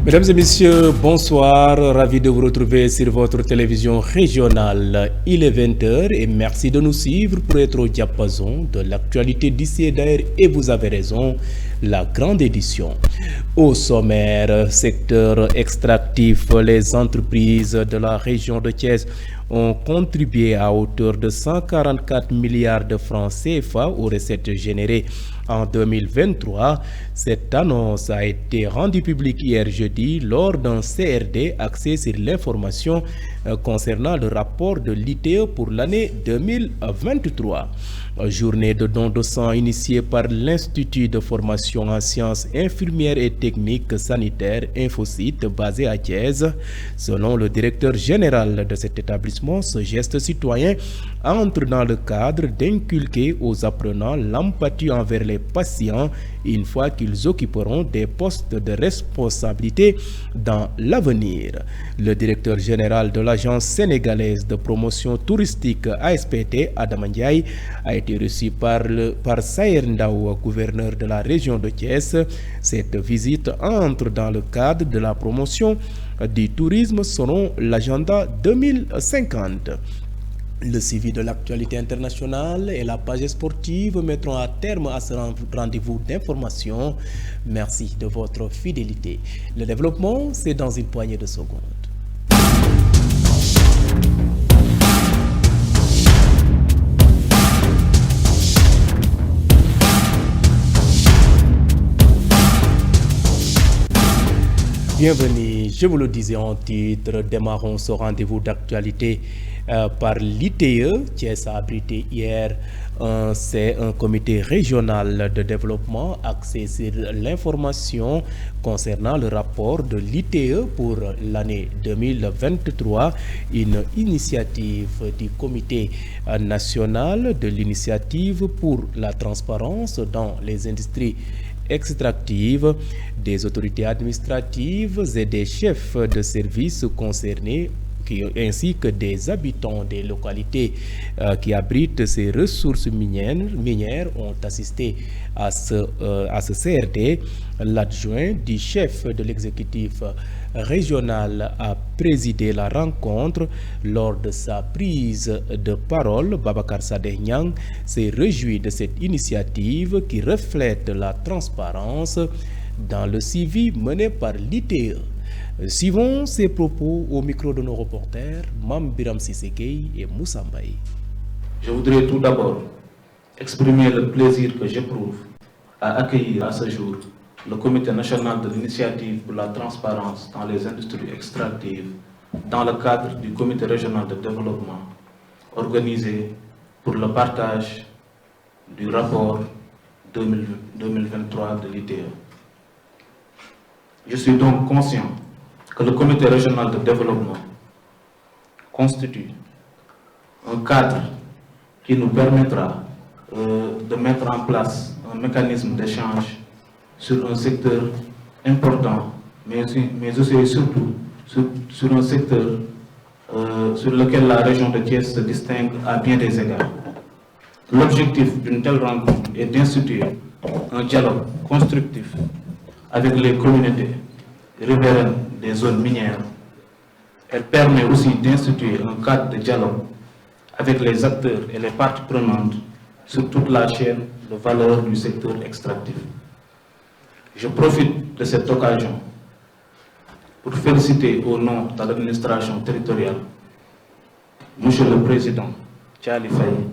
Mesdames et messieurs, bonsoir. Ravi de vous retrouver sur votre télévision régionale. Il est 20h et merci de nous suivre pour être au diapason de l'actualité d'ici et d'ailleurs. Et vous avez raison, la grande édition. Au sommaire, secteur extractif, les entreprises de la région de Thiès ont contribué à hauteur de 144 milliards de francs CFA aux recettes générées en 2023. Cette annonce a été rendue publique hier jeudi lors d'un CRD axé sur l'information concernant le rapport de l'ITE pour l'année 2023. Journée de don de sang initiée par l'Institut de formation en sciences infirmières et techniques sanitaires Infosite basé à Thiès. Selon le directeur général de cet établissement, ce geste citoyen entre dans le cadre d'inculquer aux apprenants l'empathie envers les patients une fois qu'ils occuperont des postes de responsabilité dans l'avenir. Le directeur général de l'Agence sénégalaise de promotion touristique ASPT, Adam Ndiaye, a été reçu par Sayer Ndao, gouverneur de la région de Thiès. Cette visite entre dans le cadre de la promotion du tourisme selon l'agenda 2050. Le suivi de l'actualité internationale et la page sportive mettront à terme à ce rendez-vous d'information. Merci de votre fidélité. Le développement, c'est dans une poignée de secondes. Bienvenue, je vous le disais en titre, démarrons ce rendez-vous d'actualité par l'ITE. Thiès a abrité hier c'est un comité régional de développement axé sur l'information concernant le rapport de l'ITE pour l'année 2023, une initiative du comité national de l'initiative pour la transparence dans les industries extractives, des autorités administratives et des chefs de services concernés ainsi que des habitants des localités qui abritent ces ressources minières ont assisté à ce CRD. L'adjoint du chef de l'exécutif régional a présidé la rencontre. Lors de sa prise de parole, Babacar Sadeh Niang s'est réjoui de cette initiative qui reflète la transparence dans le suivi mené par l'ITE. Suivons ces propos au micro de nos reporters Mam Biram Sissekei et Moussa Mbaye. Je voudrais tout d'abord exprimer le plaisir que j'éprouve à accueillir à ce jour le Comité national de l'initiative pour la transparence dans les industries extractives dans le cadre du Comité régional de développement organisé pour le partage du rapport 2023 de l'ITE. Je suis donc conscient que le Comité régional de développement constitue un cadre qui nous permettra de mettre en place un mécanisme d'échange sur un secteur important, mais aussi et surtout sur un secteur sur lequel la région de Thiès se distingue à bien des égards. L'objectif d'une telle rencontre est d'instituer un dialogue constructif avec les communautés riveraines des zones minières. Elle permet aussi d'instituer un cadre de dialogue avec les acteurs et les parties prenantes sur toute la chaîne de valeur du secteur extractif. Je profite de cette occasion pour féliciter au nom de l'administration territoriale Monsieur le Président Thiali Faye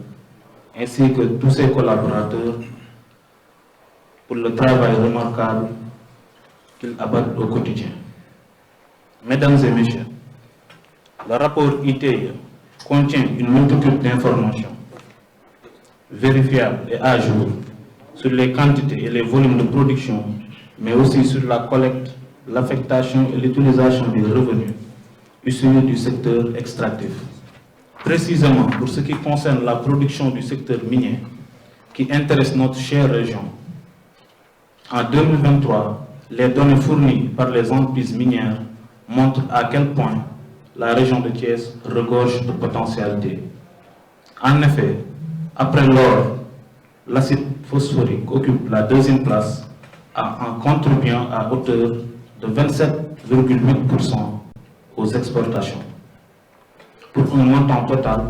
ainsi que tous ses collaborateurs pour le travail remarquable qu'ils abattent au quotidien. Mesdames et messieurs, le rapport ITE contient une multitude d'informations vérifiables et à jour sur les quantités et les volumes de production, mais aussi sur la collecte, l'affectation et l'utilisation des revenus issus du secteur extractif. Précisément pour ce qui concerne la production du secteur minier, qui intéresse notre chère région, en 2023, les données fournies par les entreprises minières montrent à quel point la région de Thiès regorge de potentialités. En effet, après l'or, l'acide phosphorique occupe la deuxième place en contribuant à hauteur de 27,8% aux exportations, pour un montant total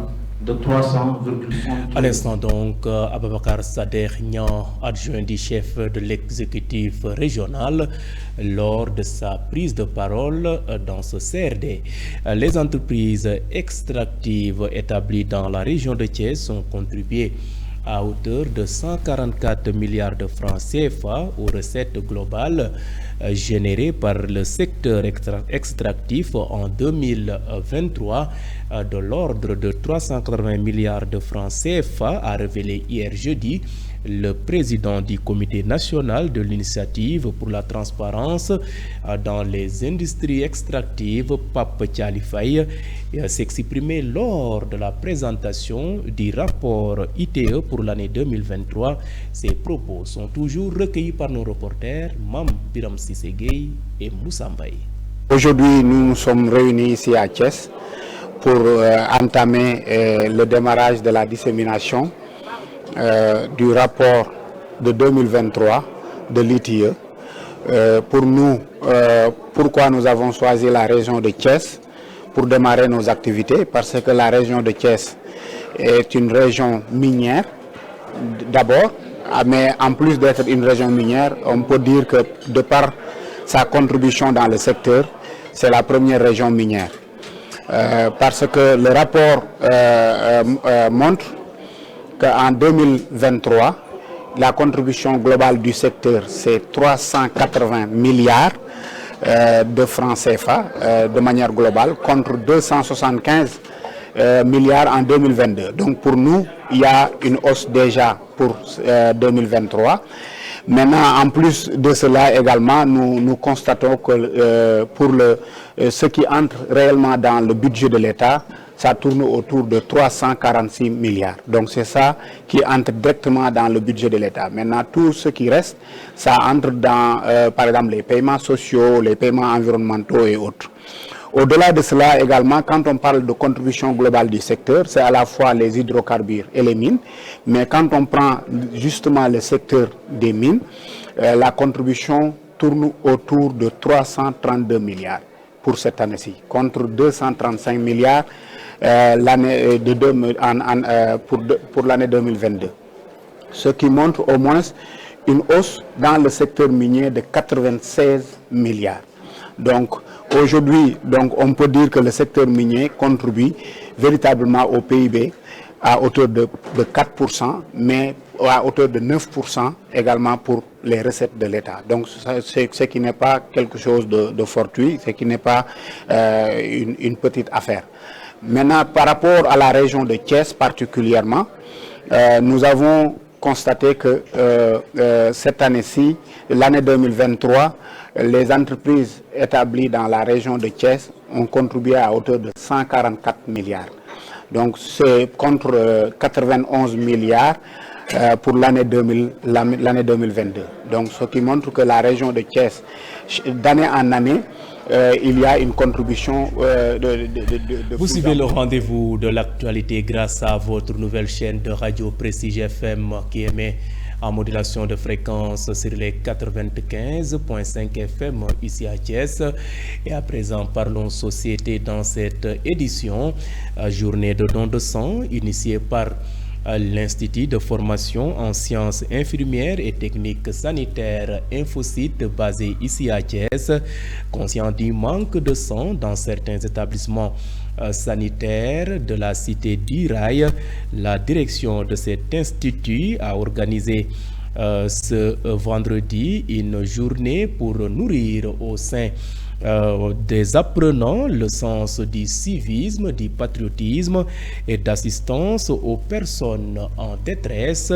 de 300,1. À l'instant donc, Ababakar Sader Niang, adjoint du chef de l'exécutif régional, lors de sa prise de parole dans ce CRD. Les entreprises extractives établies dans la région de Thiès ont contribué à hauteur de 144 milliards de francs CFA aux recettes globales générées par le secteur extractif en 2023 de l'ordre de 380 milliards de francs CFA, a révélé hier jeudi le président du comité national de l'initiative pour la transparence dans les industries extractives, Pape Thiali-Faye, s'exprimait lors de la présentation du rapport ITE pour l'année 2023. Ces propos sont toujours recueillis par nos reporters Mam Biram Sissegei et Moussa Mbaye. Aujourd'hui, nous nous sommes réunis ici à Thiès pour entamer le démarrage de la dissémination du rapport de 2023 de l'ITIE. Pour nous, pourquoi nous avons choisi la région de Thiès pour démarrer nos activités? Parce que la région de Thiès est une région minière d'abord, mais en plus d'être une région minière, on peut dire que de par sa contribution dans le secteur, c'est la première région minière. Parce que le rapport montre qu'en 2023, la contribution globale du secteur, c'est 380 milliards de francs CFA de manière globale, contre 275 milliards en 2022. Donc pour nous, il y a une hausse déjà pour 2023. Maintenant, en plus de cela également, nous constatons que pour ce qui entre réellement dans le budget de l'État, ça tourne autour de 346 milliards. Donc c'est ça qui entre directement dans le budget de l'État. Maintenant, tout ce qui reste, ça entre dans, par exemple, les paiements sociaux, les paiements environnementaux et autres. Au-delà de cela également, quand on parle de contribution globale du secteur, c'est à la fois les hydrocarbures et les mines. Mais quand on prend justement le secteur des mines, la contribution tourne autour de 332 milliards pour cette année-ci, contre 235 milliards pour l'année 2022. Ce qui montre au moins une hausse dans le secteur minier de 96 milliards. Donc aujourd'hui, on peut dire que le secteur minier contribue véritablement au PIB à hauteur de 4%, mais à hauteur de 9% également pour les recettes de l'État. Donc ce qui n'est pas quelque chose de fortuit, ce qui n'est pas une petite affaire. Maintenant, par rapport à la région de Thiès particulièrement, nous avons constaté que cette année-ci, l'année 2023, les entreprises établies dans la région de Thiès ont contribué à hauteur de 144 milliards. Donc c'est contre 91 milliards pour l'année 2022. Donc ce qui montre que la région de Thiès, d'année en année, il y a une contribution de Vous suivez le rendez-vous de l'actualité grâce à votre nouvelle chaîne de radio Prestige FM qui émet en modulation de fréquence sur les 95.5 FM ici à Thiès. Et à présent, parlons société dans cette édition, journée de don de sang initiée par l'Institut de formation en sciences infirmières et techniques sanitaires Infosite basé ici à Thiès. Conscient du manque de sang dans certains établissements sanitaires de la cité du Rail, la direction de cet institut a organisé ce vendredi une journée pour nourrir au sein des apprenants le sens du civisme, du patriotisme et d'assistance aux personnes en détresse,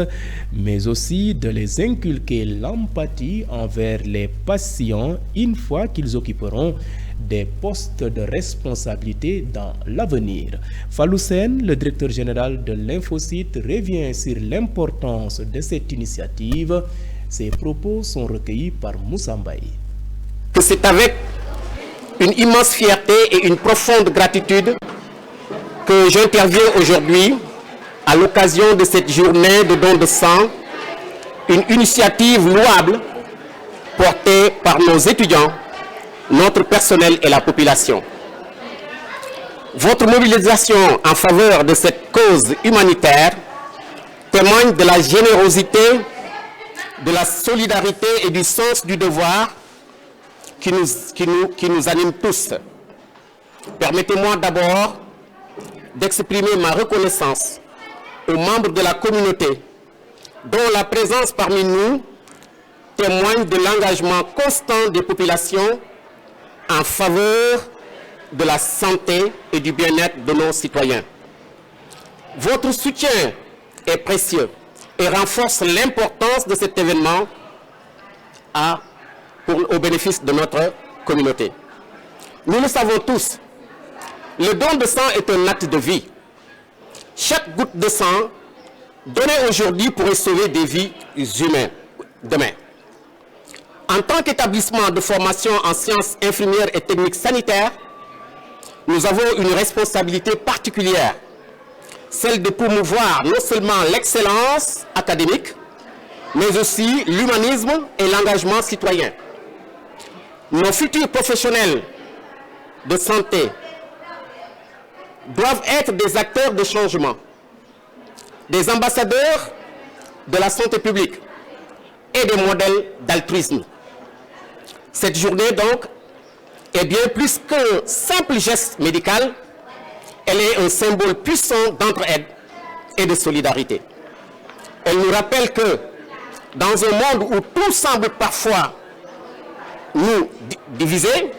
mais aussi de les inculquer l'empathie envers les patients une fois qu'ils occuperont des postes de responsabilité dans l'avenir. Fallou Sène, le directeur général de l'Infosite, revient sur l'importance de cette initiative. Ses propos sont recueillis par Moussa Mbaye. C'est avec une immense fierté et une profonde gratitude que j'interviens aujourd'hui à l'occasion de cette journée de don de sang, une initiative louable portée par nos étudiants notre personnel et la population. Votre mobilisation en faveur de cette cause humanitaire témoigne de la générosité, de la solidarité et du sens du devoir qui nous anime tous. Permettez-moi d'abord d'exprimer ma reconnaissance aux membres de la communauté dont la présence parmi nous témoigne de l'engagement constant des populations en faveur de la santé et du bien-être de nos citoyens. Votre soutien est précieux et renforce l'importance de cet événement au bénéfice de notre communauté. Nous le savons tous, le don de sang est un acte de vie. Chaque goutte de sang donnée aujourd'hui pourrait sauver des vies humaines demain. En tant qu'établissement de formation en sciences infirmières et techniques sanitaires, nous avons une responsabilité particulière, celle de promouvoir non seulement l'excellence académique, mais aussi l'humanisme et l'engagement citoyen. Nos futurs professionnels de santé doivent être des acteurs de changement, des ambassadeurs de la santé publique et des modèles d'altruisme. Cette journée, donc, est bien plus qu'un simple geste médical, elle est un symbole puissant d'entraide et de solidarité. Elle nous rappelle que, dans un monde où tout semble parfois nous diviser,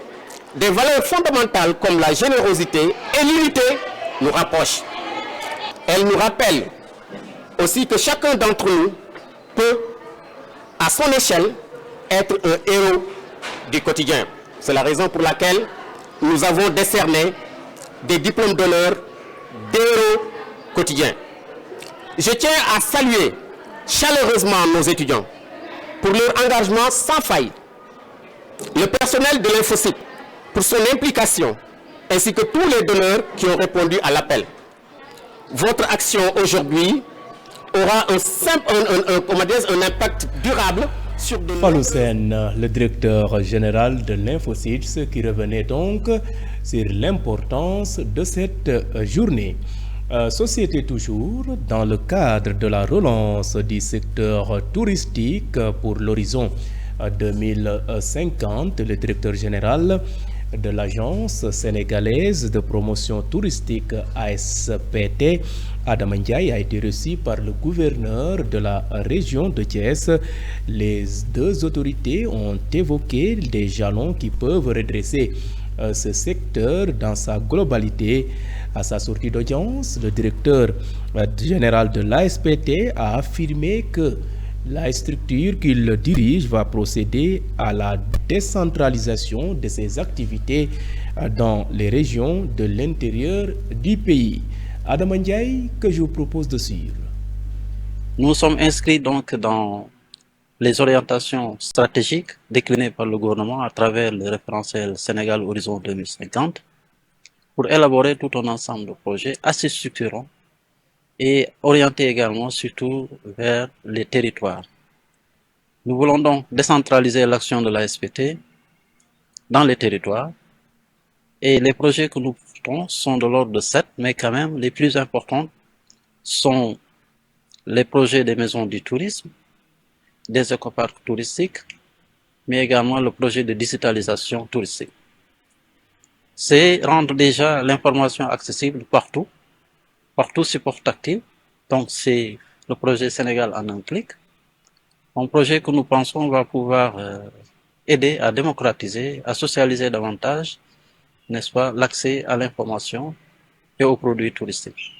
des valeurs fondamentales comme la générosité et l'unité nous rapprochent. Elle nous rappelle aussi que chacun d'entre nous peut, à son échelle, être un héros du quotidien. C'est la raison pour laquelle nous avons décerné des diplômes d'honneur d'héros quotidiens. Je tiens à saluer chaleureusement nos étudiants pour leur engagement sans faille, le personnel de l'Infocyt pour son implication, ainsi que tous les donneurs qui ont répondu à l'appel. Votre action aujourd'hui aura un impact durable sur de... Fallou Sène, le directeur général de l'Infocyt, qui revenait donc sur l'importance de cette journée. Société toujours, dans le cadre de la relance du secteur touristique pour l'horizon 2050, le directeur général de l'Agence sénégalaise de promotion touristique ASPT, Adama Ndiaye, a été reçu par le gouverneur de la région de Thiès. Les deux autorités ont évoqué des jalons qui peuvent redresser ce secteur dans sa globalité. À sa sortie d'audience, le directeur général de l'ASPT a affirmé que la structure qu'il dirige va procéder à la décentralisation de ses activités dans les régions de l'intérieur du pays. Adama Ndiaye, que je vous propose de suivre. Nous sommes inscrits donc dans les orientations stratégiques déclinées par le gouvernement à travers le référentiel Sénégal Horizon 2050 pour élaborer tout un ensemble de projets assez structurants et orientés également surtout vers les territoires. Nous voulons donc décentraliser l'action de l'ASPT dans les territoires et les projets que nous portons sont de l'ordre de 7, mais quand même les plus importants sont les projets des maisons du tourisme, des écoparcs touristiques, mais également le projet de digitalisation touristique. C'est rendre déjà l'information accessible partout support tactile. Donc c'est le projet Sénégal en un clic. Un projet que nous pensons va pouvoir aider à démocratiser, à socialiser davantage, n'est-ce pas, l'accès à l'information et aux produits touristiques.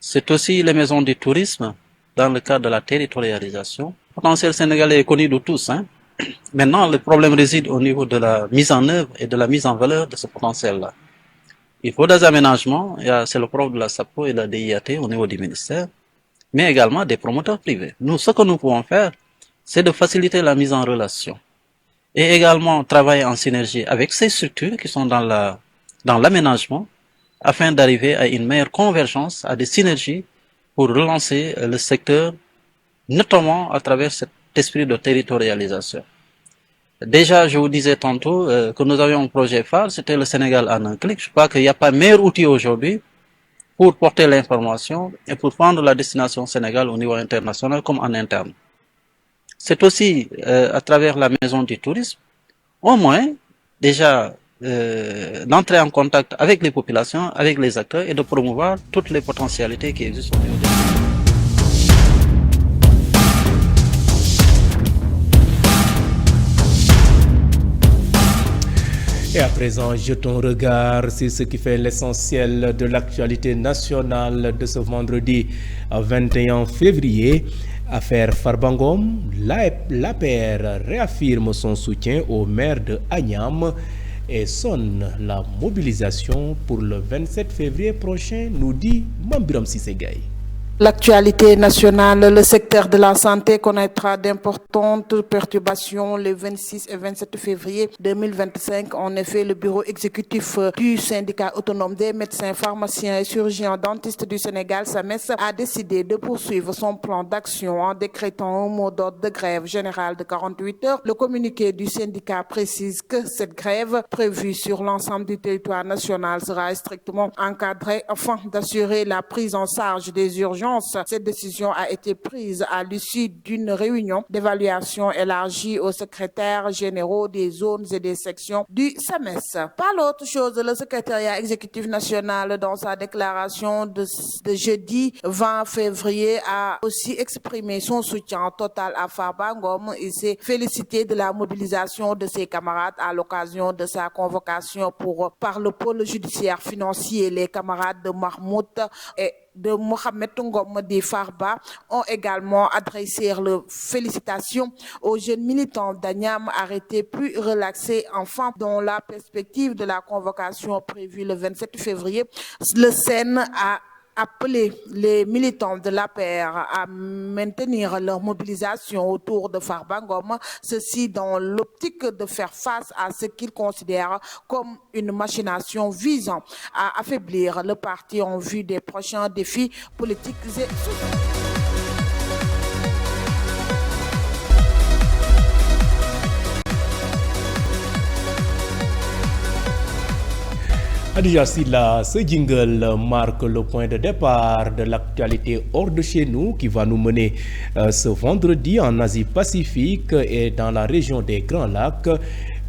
C'est aussi les maisons du tourisme dans le cadre de la territorialisation. Le potentiel sénégalais est connu de tous. Maintenant, le problème réside au niveau de la mise en œuvre et de la mise en valeur de ce potentiel-là. Il faut des aménagements, c'est le propre de la SAPO et de la DIAT au niveau du ministère, mais également des promoteurs privés. Nous, ce que nous pouvons faire, c'est de faciliter la mise en relation et également travailler en synergie avec ces structures qui sont dans l'aménagement afin d'arriver à une meilleure convergence, à des synergies pour relancer le secteur, notamment à travers cet esprit de territorialisation. Déjà, je vous disais tantôt que nous avions un projet phare, c'était le Sénégal en un clic. Je crois qu'il n'y a pas meilleur outil aujourd'hui pour porter l'information et pour prendre la destination Sénégal au niveau international comme en interne. C'est aussi à travers la maison du tourisme, au moins déjà d'entrer en contact avec les populations, avec les acteurs et de promouvoir toutes les potentialités qui existent au niveau des... Et à présent, jetons un regard sur ce qui fait l'essentiel de l'actualité nationale de ce vendredi 21 février. Affaire Farba Ngom, l'APR réaffirme son soutien au maire de Agnam et sonne la mobilisation pour le 27 février prochain, nous dit Mambiram Sissegaï. L'actualité nationale, le secteur de la santé connaîtra d'importantes perturbations les 26 et 27 février 2025. En effet, le bureau exécutif du syndicat autonome des médecins, pharmaciens et chirurgiens dentistes du Sénégal, SAMES, a décidé de poursuivre son plan d'action en décrétant un mot d'ordre de grève générale de 48 heures. Le communiqué du syndicat précise que cette grève, prévue sur l'ensemble du territoire national, sera strictement encadrée afin d'assurer la prise en charge des urgences. Cette décision a été prise à l'issue d'une réunion d'évaluation élargie aux secrétaires généraux des zones et des sections du SAMES. Par l'autre chose, le secrétariat exécutif national, dans sa déclaration de jeudi 20 février, a aussi exprimé son soutien total à Farba Ngom et s'est félicité de la mobilisation de ses camarades à l'occasion de sa convocation par le pôle judiciaire financier. Les camarades de Mahmoud et de Mohamed Ngom de Farba ont également adressé leurs félicitations aux jeunes militants d'Agnam arrêtés plus relaxés enfin dans la perspective de la convocation prévue le 27 février. Le SEN a appelé les militants de l'APR à maintenir leur mobilisation autour de Farba Ngom, ceci dans l'optique de faire face à ce qu'ils considèrent comme une machination visant à affaiblir le parti en vue des prochains défis politiques et sociaux. Adja Silla, ce jingle marque le point de départ de l'actualité hors de chez nous qui va nous mener ce vendredi en Asie-Pacifique et dans la région des Grands Lacs.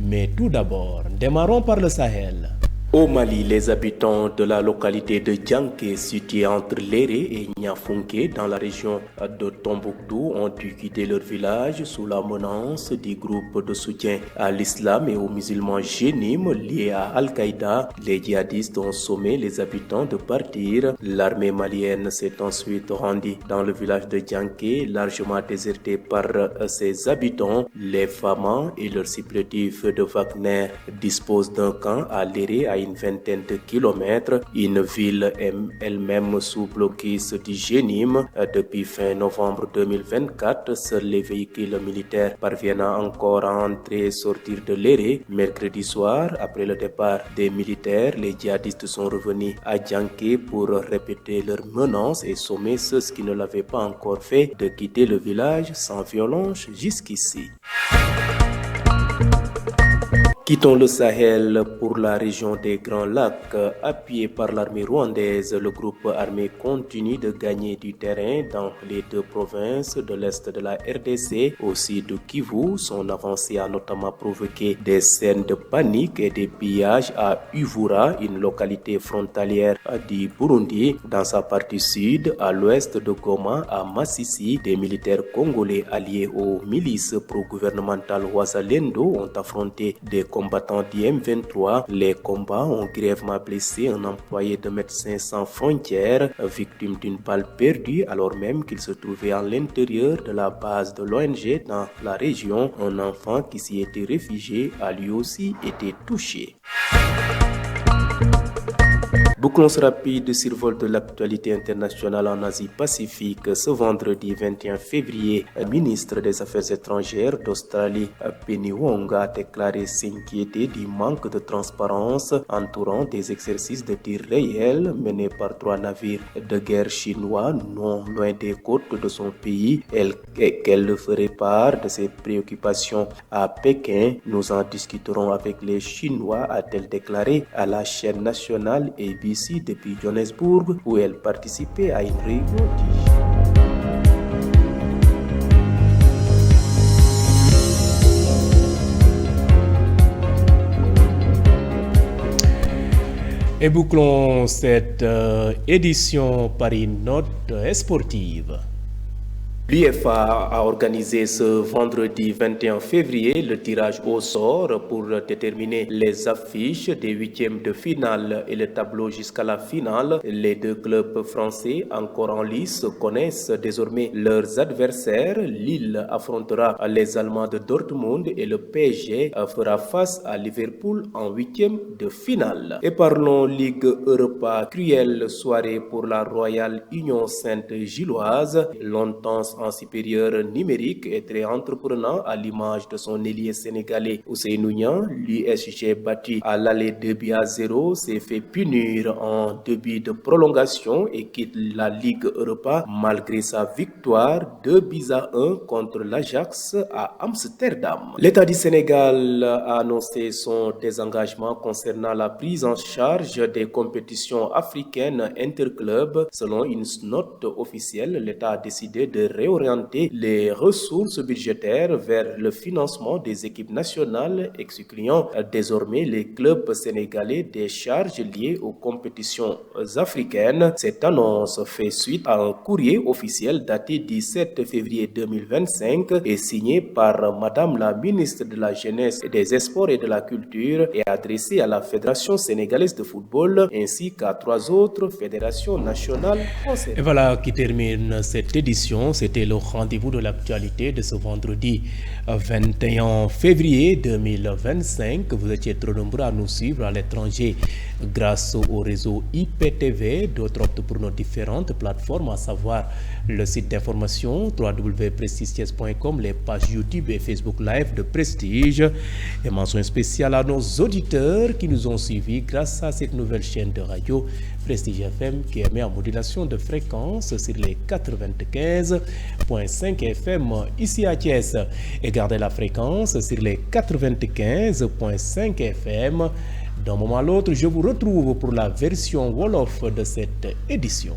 Mais tout d'abord, démarrons par le Sahel. Au Mali, les habitants de la localité de Djanké, située entre Léré et Niafunké, dans la région de Tombouctou, ont dû quitter leur village sous la menace du groupe de soutien à l'islam et aux musulmans Jénim liés à Al-Qaïda. Les djihadistes ont sommé les habitants de partir. L'armée malienne s'est ensuite rendue dans le village de Djanké, largement déserté par ses habitants. Les Famas et leurs supplétifs de Wagner disposent d'un camp à Léré à une vingtaine de kilomètres, une ville elle-même sous blocus du Jénim. Depuis fin novembre 2024, seuls les véhicules militaires parviennent encore à entrer et sortir de Léré. Mercredi soir, après le départ des militaires, les djihadistes sont revenus à Djanké pour répéter leurs menaces et sommer ceux qui ne l'avaient pas encore fait de quitter le village sans violence jusqu'ici. Quittons le Sahel pour la région des Grands Lacs. Appuyé par l'armée rwandaise, le groupe armé continue de gagner du terrain dans les deux provinces de l'Est de la RDC. Au sud de Kivu, son avancée a notamment provoqué des scènes de panique et des pillages à Uvura, une localité frontalière du Burundi. Dans sa partie sud, à l'ouest de Goma, à Massissi, des militaires congolais alliés aux milices pro-gouvernementales Wazalendo ont affronté des combattants du M23. Les combats ont grièvement blessé un employé de Médecins sans frontières, victime d'une balle perdue alors même qu'il se trouvait à l'intérieur de la base de l'ONG dans la région. Un enfant qui s'y était réfugié a lui aussi été touché. Bouclons rapide survol de l'actualité internationale en Asie-Pacifique. Ce vendredi 21 février, le ministre des Affaires étrangères d'Australie, Penny Wong, a déclaré s'inquiéter du manque de transparence entourant des exercices de tir réels menés par 3 navires de guerre chinois non loin des côtes de son pays et qu'elle ferait part de ses préoccupations à Pékin. Nous en discuterons avec les Chinois, a-t-elle déclaré à la chaîne nationale ABC depuis Johannesburg, où elle participait à une réunion Et bouclons cette édition par une note sportive. L'UEFA a organisé ce vendredi 21 février le tirage au sort pour déterminer les affiches des huitièmes de finale et le tableau jusqu'à la finale. Les 2 clubs français encore en lice connaissent désormais leurs adversaires. Lille affrontera les Allemands de Dortmund et le PSG fera face à Liverpool en huitième de finale. Et parlons Ligue Europa, cruelle soirée pour la Royale Union Sainte-Gilloise. Longtemps en supérieur numérique et très entreprenant à l'image de son ailier sénégalais Ousseynou Niang, l'USG battu à l'aller 2-0 s'est fait punir en début de prolongation et quitte la Ligue Europa malgré sa victoire 2-1 contre l'Ajax à Amsterdam. L'État du Sénégal a annoncé son désengagement concernant la prise en charge des compétitions africaines interclubs. Selon une note officielle, l'État a décidé de réorienter les ressources budgétaires vers le financement des équipes nationales, excluant désormais les clubs sénégalais des charges liées aux compétitions africaines. Cette annonce fait suite à un courrier officiel daté du 7 février 2025 et signé par Madame la ministre de la Jeunesse, des Sports et de la Culture et adressé à la Fédération sénégalaise de football ainsi qu'à 3 autres fédérations nationales concernées. Et voilà qui termine cette édition. C'était le rendez-vous de l'actualité de ce vendredi 21 février 2025. Vous étiez trop nombreux à nous suivre à l'étranger grâce au réseau IPTV. D'autres optent pour nos différentes plateformes, à savoir le site d'information www.prestigethies.com, les pages YouTube et Facebook Live de Prestige. Et mention spéciale à nos auditeurs qui nous ont suivis grâce à cette nouvelle chaîne de radio Prestige FM qui émet en modulation de fréquence sur les 95.5 FM ici à Thiès et gardez la fréquence sur les 95.5 FM. D'un moment à l'autre, je vous retrouve pour la version Wolof de cette édition.